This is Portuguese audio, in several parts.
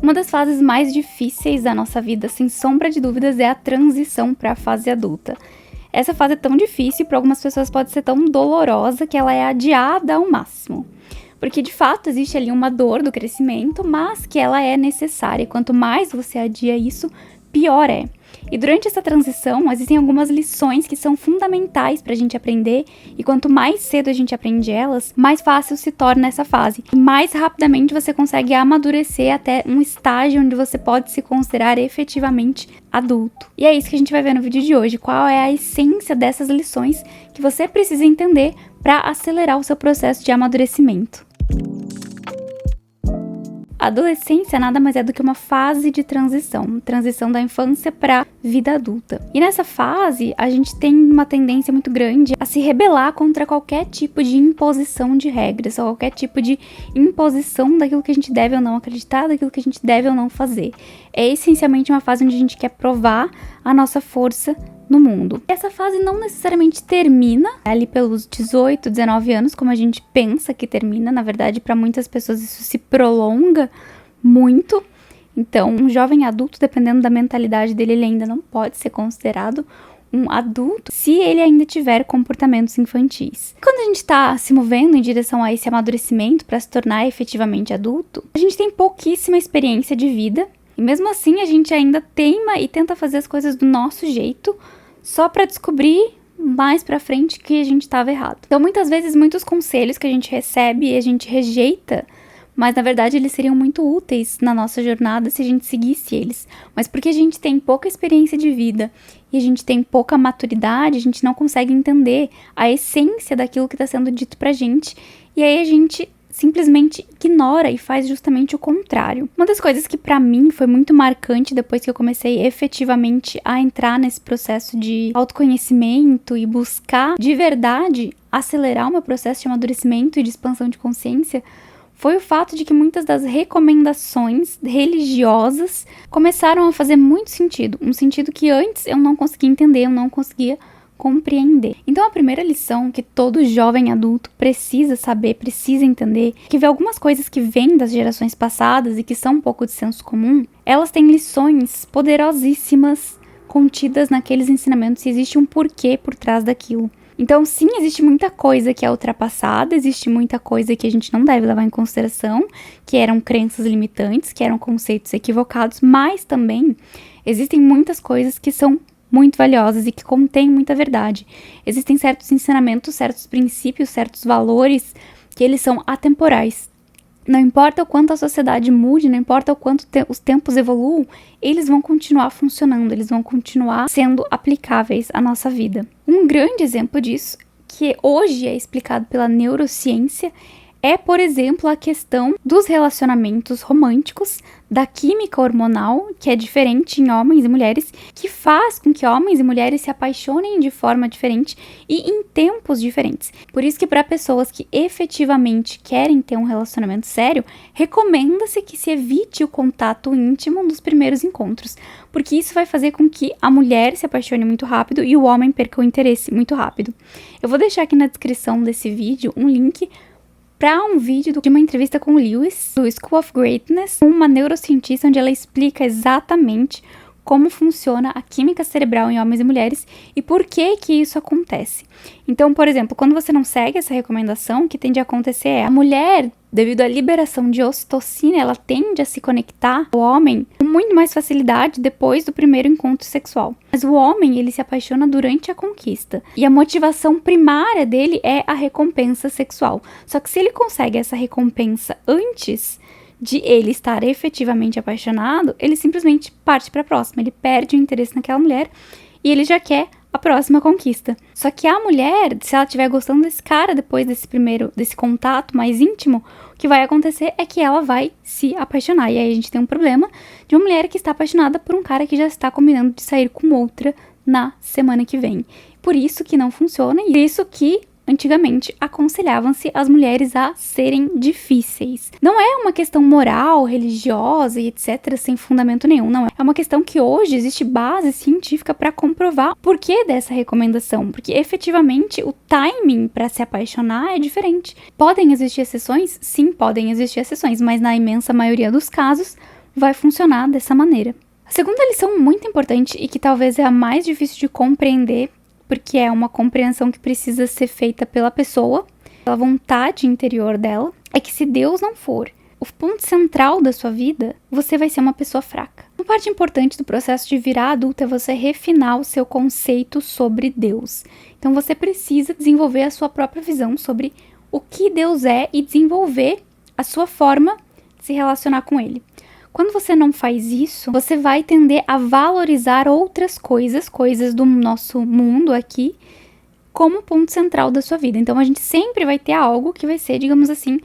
Uma das fases mais difíceis da nossa vida, sem sombra de dúvidas, é a transição para a fase adulta. Essa fase é tão difícil e para algumas pessoas pode ser tão dolorosa que ela é adiada ao máximo. Porque de fato existe ali uma dor do crescimento, mas que ela é necessária. Quanto mais você adia isso, pior é. E durante essa transição, existem algumas lições que são fundamentais para a gente aprender, e quanto mais cedo a gente aprende elas, mais fácil se torna essa fase. E mais rapidamente você consegue amadurecer até um estágio onde você pode se considerar efetivamente adulto. E é isso que a gente vai ver no vídeo de hoje, qual é a essência dessas lições que você precisa entender para acelerar o seu processo de amadurecimento. A adolescência nada mais é do que uma fase de transição da infância para a vida adulta. E nessa fase, a gente tem uma tendência muito grande a se rebelar contra qualquer tipo de imposição de regras, ou qualquer tipo de imposição daquilo que a gente deve ou não acreditar, daquilo que a gente deve ou não fazer. É essencialmente uma fase onde a gente quer provar a nossa força no mundo. Essa fase não necessariamente termina ali pelos 18, 19 anos, como a gente pensa que termina. Na verdade, para muitas pessoas isso se prolonga muito. Então, um jovem adulto, dependendo da mentalidade dele, ele ainda não pode ser considerado um adulto se ele ainda tiver comportamentos infantis. Quando a gente está se movendo em direção a esse amadurecimento para se tornar efetivamente adulto, a gente tem pouquíssima experiência de vida. E mesmo assim, a gente ainda teima e tenta fazer as coisas do nosso jeito, só para descobrir mais pra frente que a gente estava errado. Então, muitas vezes, muitos conselhos que a gente recebe e a gente rejeita, mas na verdade eles seriam muito úteis na nossa jornada se a gente seguisse eles. Mas porque a gente tem pouca experiência de vida e a gente tem pouca maturidade, a gente não consegue entender a essência daquilo que está sendo dito pra gente. E aí a gente simplesmente ignora e faz justamente o contrário. Uma das coisas que pra mim foi muito marcante depois que eu comecei efetivamente a entrar nesse processo de autoconhecimento e buscar de verdade acelerar o meu processo de amadurecimento e de expansão de consciência, foi o fato de que muitas das recomendações religiosas começaram a fazer muito sentido. Um sentido que antes eu não conseguia entender, eu não conseguia compreender. Então a primeira lição que todo jovem adulto precisa saber, precisa entender, é que algumas coisas que vêm das gerações passadas e que são um pouco de senso comum, elas têm lições poderosíssimas contidas naqueles ensinamentos e existe um porquê por trás daquilo. Então sim, existe muita coisa que é ultrapassada, existe muita coisa que a gente não deve levar em consideração, que eram crenças limitantes, que eram conceitos equivocados, mas também existem muitas coisas que são muito valiosas e que contêm muita verdade. Existem certos ensinamentos, certos princípios, certos valores que eles são atemporais. Não importa o quanto a sociedade mude, não importa o quanto os tempos evoluam, eles vão continuar funcionando, eles vão continuar sendo aplicáveis à nossa vida. Um grande exemplo disso, que hoje é explicado pela neurociência, é, por exemplo, a questão dos relacionamentos românticos, da química hormonal, que é diferente em homens e mulheres, que faz com que homens e mulheres se apaixonem de forma diferente e em tempos diferentes. Por isso que para pessoas que efetivamente querem ter um relacionamento sério, recomenda-se que se evite o contato íntimo nos primeiros encontros, porque isso vai fazer com que a mulher se apaixone muito rápido e o homem perca o interesse muito rápido. Eu vou deixar aqui na descrição desse vídeo um link para um vídeo de uma entrevista com o Lewis, do School of Greatness, uma neurocientista, onde ela explica exatamente como funciona a química cerebral em homens e mulheres e por que que isso acontece. Então, por exemplo, quando você não segue essa recomendação, o que tende a acontecer é a mulher, devido à liberação de ocitocina, ela tende a se conectar ao homem com muito mais facilidade depois do primeiro encontro sexual. Mas o homem, ele se apaixona durante a conquista. E a motivação primária dele é a recompensa sexual. Só que se ele consegue essa recompensa antes de ele estar efetivamente apaixonado, ele simplesmente parte para a próxima. Ele perde o interesse naquela mulher e ele já quer a próxima conquista. Só que a mulher, se ela estiver gostando desse cara depois desse contato mais íntimo, o que vai acontecer é que ela vai se apaixonar. E aí a gente tem um problema de uma mulher que está apaixonada por um cara que já está combinando de sair com outra na semana que vem. Por isso que não funciona e por isso que antigamente aconselhavam-se as mulheres a serem difíceis. Não é uma questão moral, religiosa e etc, sem fundamento nenhum, não é. É uma questão que hoje existe base científica para comprovar o porquê dessa recomendação, porque efetivamente o timing para se apaixonar é diferente. Podem existir exceções? Sim, podem existir exceções, mas na imensa maioria dos casos vai funcionar dessa maneira. A segunda lição muito importante e que talvez é a mais difícil de compreender, porque é uma compreensão que precisa ser feita pela pessoa, pela vontade interior dela, é que se Deus não for o ponto central da sua vida, você vai ser uma pessoa fraca. Uma parte importante do processo de virar adulto é você refinar o seu conceito sobre Deus. Então você precisa desenvolver a sua própria visão sobre o que Deus é e desenvolver a sua forma de se relacionar com Ele. Quando você não faz isso, você vai tender a valorizar outras coisas do nosso mundo aqui, como ponto central da sua vida. Então a gente sempre vai ter algo que vai ser, digamos assim,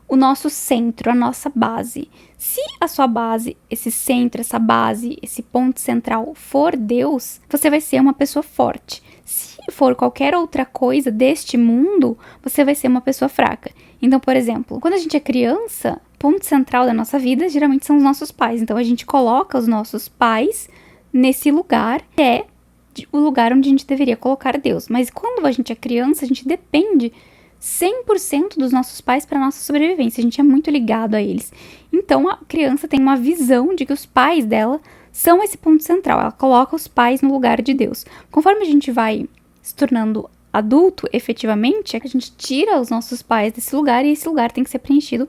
o nosso centro, a nossa base. Se a sua base, esse centro, essa base, esse ponto central for Deus, você vai ser uma pessoa forte. Se for qualquer outra coisa deste mundo, você vai ser uma pessoa fraca. Então, por exemplo, quando a gente é criança, o ponto central da nossa vida geralmente são os nossos pais. Então a gente coloca os nossos pais nesse lugar que é o lugar onde a gente deveria colocar Deus. Mas quando a gente é criança, a gente depende 100% dos nossos pais para nossa sobrevivência. A gente é muito ligado a eles. Então, a criança tem uma visão de que os pais dela são esse ponto central. Ela coloca os pais no lugar de Deus. Conforme a gente vai se tornando adulto, efetivamente, a gente tira os nossos pais desse lugar e esse lugar tem que ser preenchido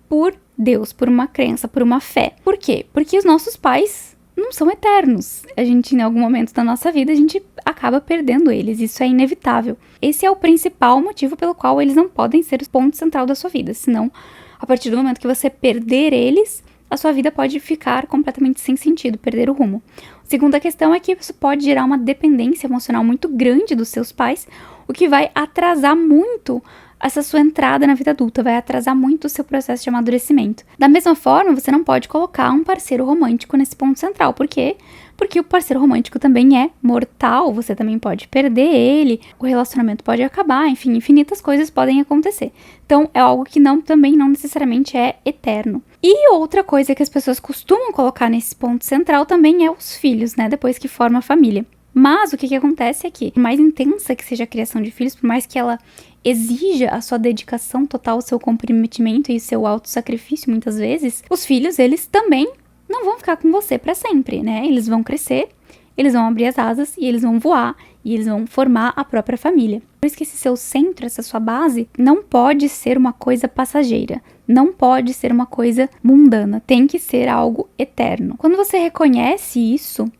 por Deus, por uma crença, por uma fé. Por quê? Porque os nossos pais não são eternos. A gente, em algum momento da nossa vida, a gente acaba perdendo eles. Isso é inevitável. Esse é o principal motivo pelo qual eles não podem ser o ponto central da sua vida. Senão, a partir do momento que você perder eles, a sua vida pode ficar completamente sem sentido, perder o rumo. A segunda questão é que isso pode gerar uma dependência emocional muito grande dos seus pais, o que vai atrasar muito essa sua entrada na vida adulta, vai atrasar muito o seu processo de amadurecimento. Da mesma forma, você não pode colocar um parceiro romântico nesse ponto central. Por quê? Porque o parceiro romântico também é mortal, você também pode perder ele, o relacionamento pode acabar, enfim, infinitas coisas podem acontecer. Então, é algo que também não necessariamente é eterno. E outra coisa que as pessoas costumam colocar nesse ponto central também é os filhos, né? Depois que forma a família. Mas o que acontece é que, por mais intensa que seja a criação de filhos, por mais que ela exija a sua dedicação total, o seu comprometimento e o seu autossacrifício muitas vezes, os filhos, eles também não vão ficar com você para sempre, né? Eles vão crescer, eles vão abrir as asas e eles vão voar e eles vão formar a própria família. Por isso que esse seu centro, essa sua base, não pode ser uma coisa passageira, não pode ser uma coisa mundana, tem que ser algo eterno. Quando você reconhece isso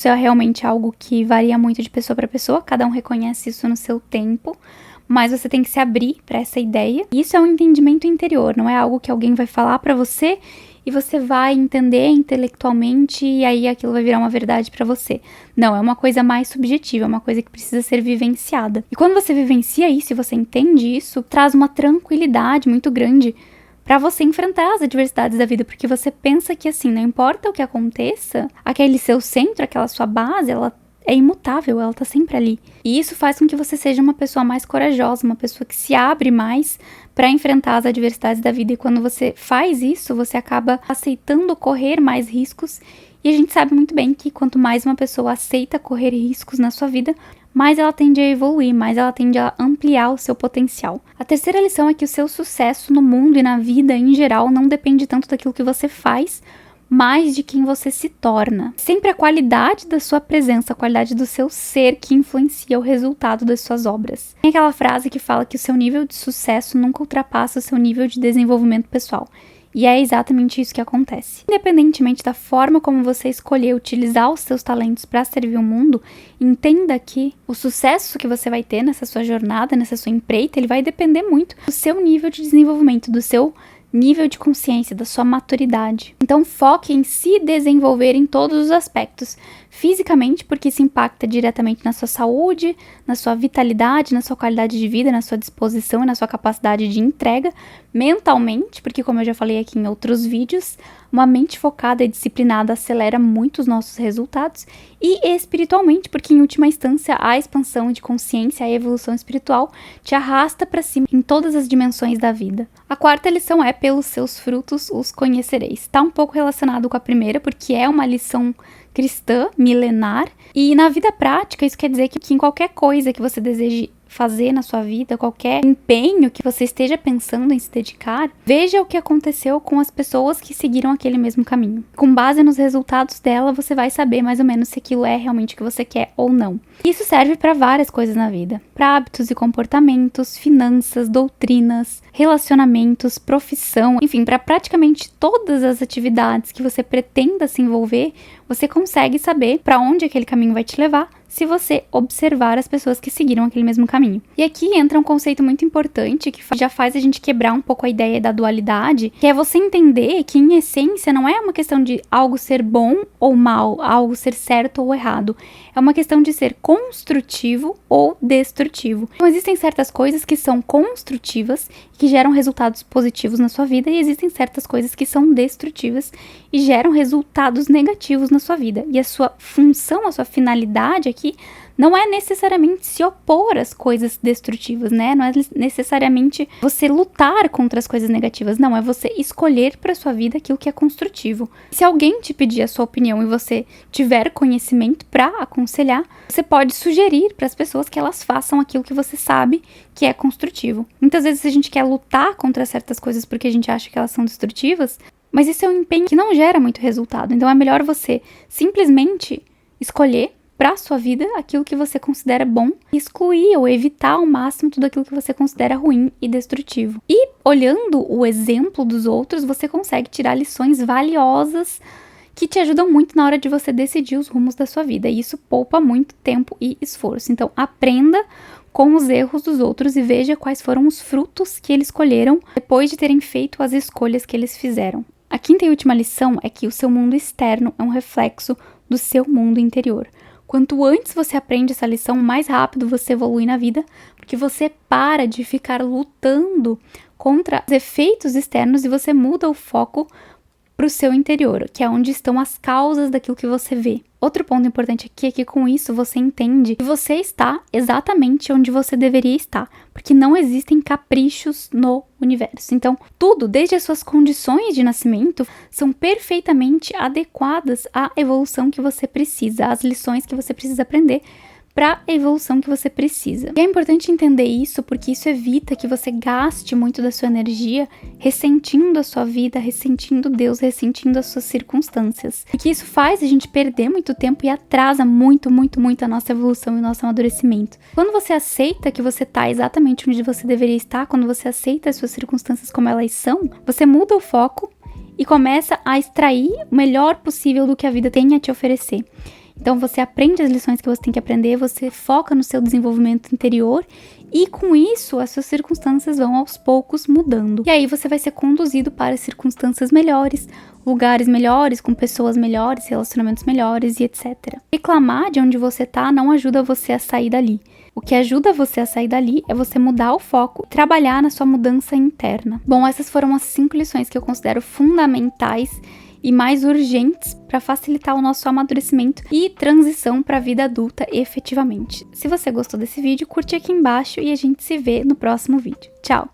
é realmente algo que varia muito de pessoa para pessoa, cada um reconhece isso no seu tempo, mas você tem que se abrir para essa ideia. Isso é um entendimento interior, não é algo que alguém vai falar para você e você vai entender intelectualmente e aí aquilo vai virar uma verdade para você. Não, é uma coisa mais subjetiva, é uma coisa que precisa ser vivenciada. E quando você vivencia isso e você entende isso, traz uma tranquilidade muito grande para você enfrentar as adversidades da vida, porque você pensa que assim, não importa o que aconteça, aquele seu centro, aquela sua base, ela é imutável, ela tá sempre ali. E isso faz com que você seja uma pessoa mais corajosa, uma pessoa que se abre mais para enfrentar as adversidades da vida. E quando você faz isso, você acaba aceitando correr mais riscos. E a gente sabe muito bem que quanto mais uma pessoa aceita correr riscos na sua vida, mais ela tende a evoluir, mais ela tende a ampliar o seu potencial. A terceira lição é que o seu sucesso no mundo e na vida em geral não depende tanto daquilo que você faz, mais de quem você se torna. Sempre a qualidade da sua presença, a qualidade do seu ser que influencia o resultado das suas obras. Tem aquela frase que fala que o seu nível de sucesso nunca ultrapassa o seu nível de desenvolvimento pessoal. E é exatamente isso que acontece. Independentemente da forma como você escolher utilizar os seus talentos para servir o mundo, entenda que o sucesso que você vai ter nessa sua jornada, nessa sua empreita, ele vai depender muito do seu nível de desenvolvimento, do seu nível de consciência, da sua maturidade. Então foque em se desenvolver em todos os aspectos. Fisicamente, porque isso impacta diretamente na sua saúde, na sua vitalidade, na sua qualidade de vida, na sua disposição e na sua capacidade de entrega. Mentalmente, porque como eu já falei aqui em outros vídeos, uma mente focada e disciplinada acelera muito os nossos resultados. E espiritualmente, porque em última instância a expansão de consciência, a evolução espiritual te arrasta para cima em todas as dimensões da vida. A quarta lição é: pelos seus frutos os conhecereis. Está um pouco relacionado com a primeira, porque é uma lição cristã, milenar, e na vida prática isso quer dizer que em qualquer coisa que você deseje fazer na sua vida, qualquer empenho que você esteja pensando em se dedicar, veja o que aconteceu com as pessoas que seguiram aquele mesmo caminho. Com base nos resultados dela, você vai saber mais ou menos se aquilo é realmente o que você quer ou não. Isso serve para várias coisas na vida, para hábitos e comportamentos, finanças, doutrinas, relacionamentos, profissão, enfim, para praticamente todas as atividades que você pretenda se envolver, você consegue saber para onde aquele caminho vai te levar se você observar as pessoas que seguiram aquele mesmo caminho. E aqui entra um conceito muito importante que já faz a gente quebrar um pouco a ideia da dualidade, que é você entender que, em essência, não é uma questão de algo ser bom ou mal, algo ser certo ou errado. É uma questão de ser construtivo ou destrutivo. Então, existem certas coisas que são construtivas, que geram resultados positivos na sua vida, e existem certas coisas que são destrutivas e geram resultados negativos na sua vida. E a sua função, a sua finalidade aqui não é necessariamente se opor às coisas destrutivas, né? Não é necessariamente você lutar contra as coisas negativas, não, é você escolher para sua vida aquilo que é construtivo. Se alguém te pedir a sua opinião e você tiver conhecimento para aconselhar, você pode sugerir para as pessoas que elas façam aquilo que você sabe que é construtivo. Muitas vezes a gente quer lutar contra certas coisas porque a gente acha que elas são destrutivas, mas isso é um empenho que não gera muito resultado. Então é melhor você simplesmente escolher para a sua vida aquilo que você considera bom e excluir ou evitar ao máximo tudo aquilo que você considera ruim e destrutivo. E olhando o exemplo dos outros, você consegue tirar lições valiosas que te ajudam muito na hora de você decidir os rumos da sua vida. E isso poupa muito tempo e esforço. Então aprenda com os erros dos outros e veja quais foram os frutos que eles colheram depois de terem feito as escolhas que eles fizeram. A quinta e última lição é que o seu mundo externo é um reflexo do seu mundo interior. Quanto antes você aprende essa lição, mais rápido você evolui na vida, porque você para de ficar lutando contra os efeitos externos e você muda o foco para o seu interior, que é onde estão as causas daquilo que você vê. Outro ponto importante aqui é que com isso você entende que você está exatamente onde você deveria estar, porque não existem caprichos no universo. Então, tudo, desde as suas condições de nascimento, são perfeitamente adequadas à evolução que você precisa, às lições que você precisa aprender para a evolução que você precisa. E é importante entender isso porque isso evita que você gaste muito da sua energia ressentindo a sua vida, ressentindo Deus, ressentindo as suas circunstâncias. E que isso faz a gente perder muito tempo e atrasa muito a nossa evolução e o nosso amadurecimento. Quando você aceita que você está exatamente onde você deveria estar, quando você aceita as suas circunstâncias como elas são, você muda o foco e começa a extrair o melhor possível do que a vida tem a te oferecer. Então você aprende as lições que você tem que aprender, você foca no seu desenvolvimento interior e com isso as suas circunstâncias vão aos poucos mudando. E aí você vai ser conduzido para circunstâncias melhores, lugares melhores, com pessoas melhores, relacionamentos melhores e etc. Reclamar de onde você tá não ajuda você a sair dali. O que ajuda você a sair dali é você mudar o foco, trabalhar na sua mudança interna. Bom, essas foram as 5 lições que eu considero fundamentais e mais urgentes para facilitar o nosso amadurecimento e transição para a vida adulta efetivamente. Se você gostou desse vídeo, curte aqui embaixo e a gente se vê no próximo vídeo. Tchau!